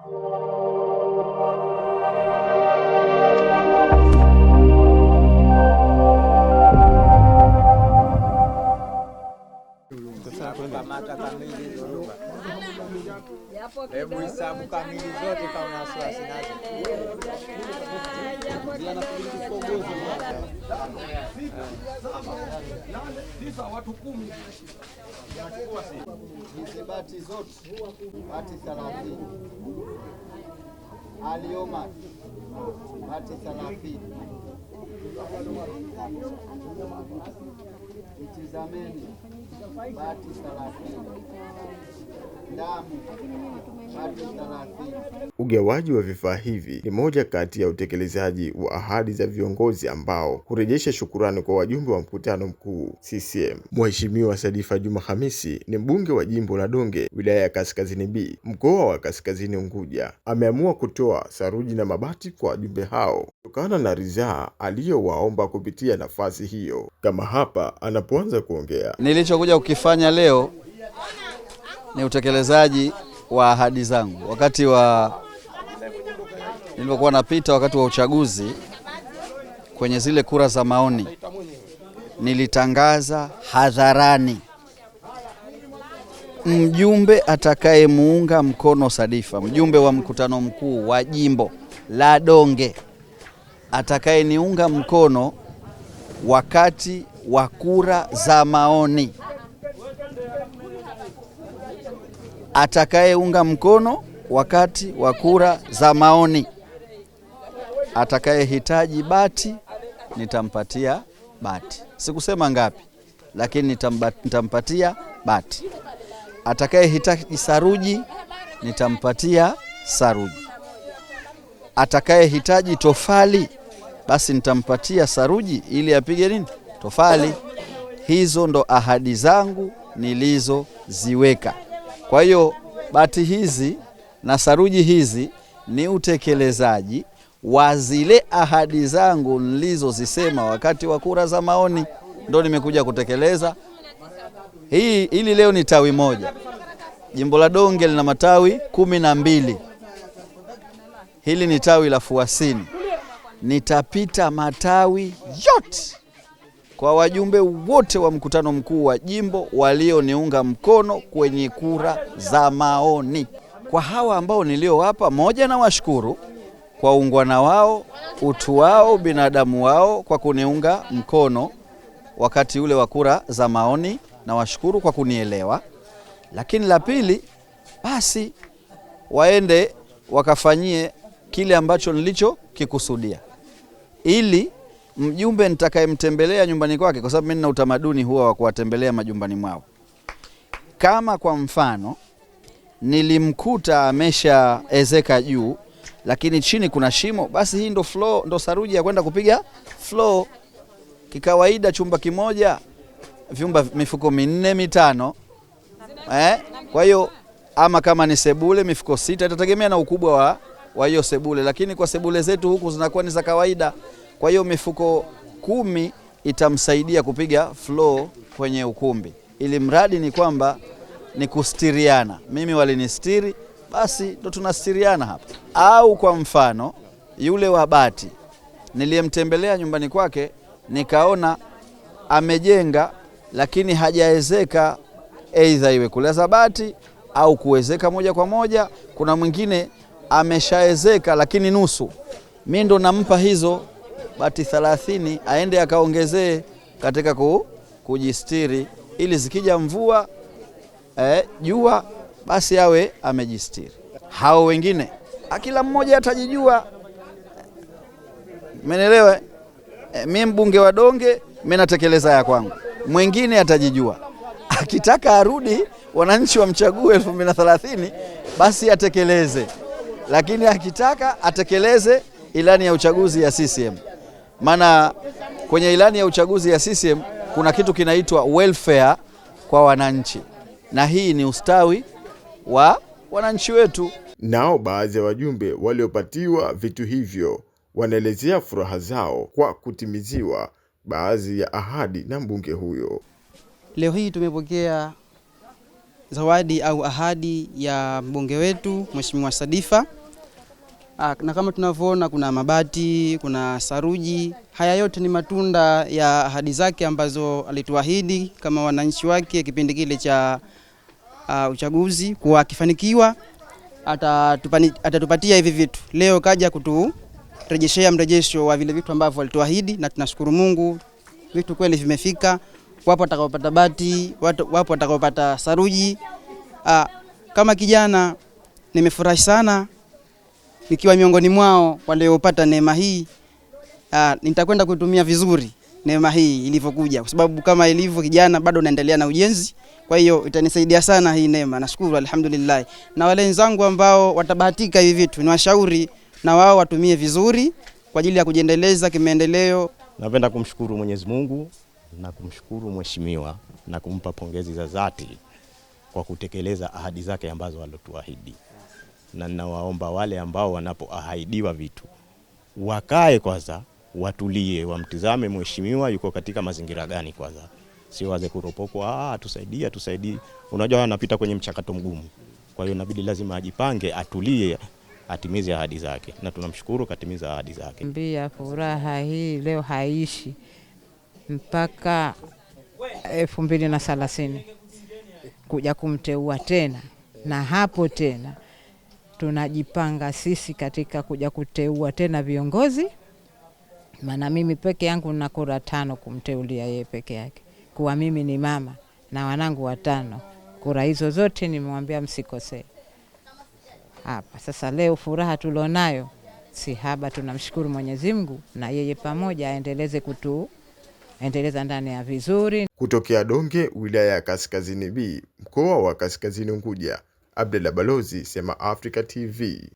Hebu hesabu kamili zote kama una wasiwasi nazo. Watu 10. Hizi bati zote, bati 30. Alioma bati 30. Itizameni bati 30. Damu bati 30. Ugawaji wa vifaa hivi ni moja kati ya utekelezaji wa ahadi za viongozi ambao hurejesha shukurani kwa wajumbe wa mkutano mkuu CCM. Mheshimiwa Sadifa Juma Hamisi ni mbunge wa jimbo la Donge, wilaya ya Kaskazini B, mkoa wa Kaskazini Unguja. Ameamua kutoa saruji na mabati kwa wajumbe hao kutokana na ridhaa aliyowaomba kupitia nafasi hiyo. Kama hapa anapoanza kuongea. Nilichokuja kukifanya leo ni utekelezaji wa ahadi zangu. Wakati nilipokuwa napita wakati wa uchaguzi kwenye zile kura za maoni, nilitangaza hadharani mjumbe atakayemuunga mkono Sadifa, mjumbe wa mkutano mkuu wa jimbo la Donge, atakayeniunga mkono wakati wa kura za maoni, atakayeunga mkono wakati wa kura za maoni, atakayehitaji bati nitampatia bati. Sikusema ngapi, lakini nitampatia bati. Atakayehitaji saruji nitampatia saruji. Atakayehitaji tofali basi nitampatia saruji ili apige nini? Tofali. Hizo ndo ahadi zangu nilizoziweka. Kwa hiyo bati hizi na saruji hizi ni utekelezaji wa zile ahadi zangu nilizozisema wakati wa kura za maoni, ndo nimekuja kutekeleza. Hili leo ni tawi moja. Jimbo la Donge lina matawi 12. Hili ni tawi la Fuasini. Nitapita matawi yote kwa wajumbe wote wa mkutano mkuu wa jimbo walioniunga mkono kwenye kura za maoni. Kwa hawa ambao niliowapa, moja na washukuru kwa ungwana wao, utu wao, binadamu wao kwa kuniunga mkono wakati ule wa kura za maoni, na washukuru kwa kunielewa. Lakini la pili, basi waende wakafanyie kile ambacho nilicho kikusudia, ili mjumbe nitakayemtembelea nyumbani kwake, kwa sababu mimi nina utamaduni huwa wa kuwatembelea majumbani mwao. Kama kwa mfano nilimkuta ameshaezeka juu lakini chini kuna shimo, basi hii ndo floor, ndo saruji ya kwenda kupiga floor. Kikawaida chumba kimoja vyumba mifuko 4-5. Kwa hiyo ama kama ni sebule mifuko 6, itategemea na ukubwa wa hiyo sebule, lakini kwa sebule zetu huku zinakuwa ni za kawaida. Kwa hiyo mifuko 10 itamsaidia kupiga floor kwenye ukumbi, ili mradi ni kwamba ni kustiriana. Mimi walinistiri, basi ndo tunastiriana hapa. Au kwa mfano yule wa bati niliyemtembelea nyumbani kwake, nikaona amejenga lakini hajaezeka, aidha iwe kuleza bati au kuwezeka moja kwa moja. Kuna mwingine ameshaezeka lakini nusu, mimi ndo nampa hizo bati 30 aende akaongezee katika kujistiri, ili zikija mvua jua basi awe amejistiri. Hao wengine kila mmoja atajijua, umeelewa? Mimi mbunge wa Donge, mimi natekeleza ya kwangu, mwingine atajijua. Akitaka arudi wananchi wamchague 2030 basi atekeleze, lakini akitaka atekeleze ilani ya uchaguzi ya CCM. Maana kwenye ilani ya uchaguzi ya CCM kuna kitu kinaitwa welfare kwa wananchi, na hii ni ustawi wa wananchi wetu. Nao baadhi ya wajumbe waliopatiwa vitu hivyo wanaelezea furaha zao kwa kutimiziwa baadhi ya ahadi na mbunge huyo. Leo hii tumepokea zawadi au ahadi ya mbunge wetu Mheshimiwa Sadifa. Na kama tunavyoona kuna mabati, kuna saruji. Haya yote ni matunda ya ahadi zake ambazo alituahidi kama wananchi wake kipindi kile cha uchaguzi, kwa akifanikiwa atatupatia hivi vitu. Leo kaja kuturejeshea mrejesho wa vile vitu ambavyo alituahidi, na tunashukuru Mungu vitu kweli vimefika. Wapo watakaopata bati, wapo watakaopata saruji. Kama kijana nimefurahi sana nikiwa miongoni mwao waliopata neema hii. Nitakwenda kutumia vizuri neema hii ilivyokuja, kwa sababu kama ilivyo kijana bado naendelea na ujenzi. Kwa hiyo itanisaidia sana hii neema. Nashukuru alhamdulillah. Na wale wenzangu ambao watabahatika hivi vitu, niwashauri na wao watumie vizuri kwa ajili ya kujiendeleza kimaendeleo. Napenda kumshukuru Mwenyezi Mungu na kumshukuru mheshimiwa na kumpa pongezi za dhati kwa kutekeleza ahadi zake ambazo alituahidi. Na ninawaomba wale ambao wanapoahidiwa vitu wakae kwanza, watulie, wamtizame mheshimiwa yuko katika mazingira gani kwanza. Sio waze kuropokwa, tusaidie. Unajua anapita kwenye mchakato mgumu. Kwa hiyo inabidi lazima ajipange, atulie, atimize ahadi zake. Na tunamshukuru katimiza ahadi zake. Mbia furaha hii leo haishi mpaka 2030 kuja kumteua tena, na hapo tena tunajipanga sisi katika kuja kuteua tena viongozi. Maana mimi peke yangu na kura 5 kumteulia yeye peke yake, kuwa mimi ni mama na wanangu 5. Kura hizo zote nimemwambia msikose hapa. Sasa leo furaha tulionayo si haba, tunamshukuru Mwenyezi Mungu na yeye pamoja aendeleze endeleza ndani ya vizuri. Kutokea Donge, wilaya ya Kaskazini B, mkoa wa Kaskazini Unguja, Abdalla Balozi, Sema Africa TV.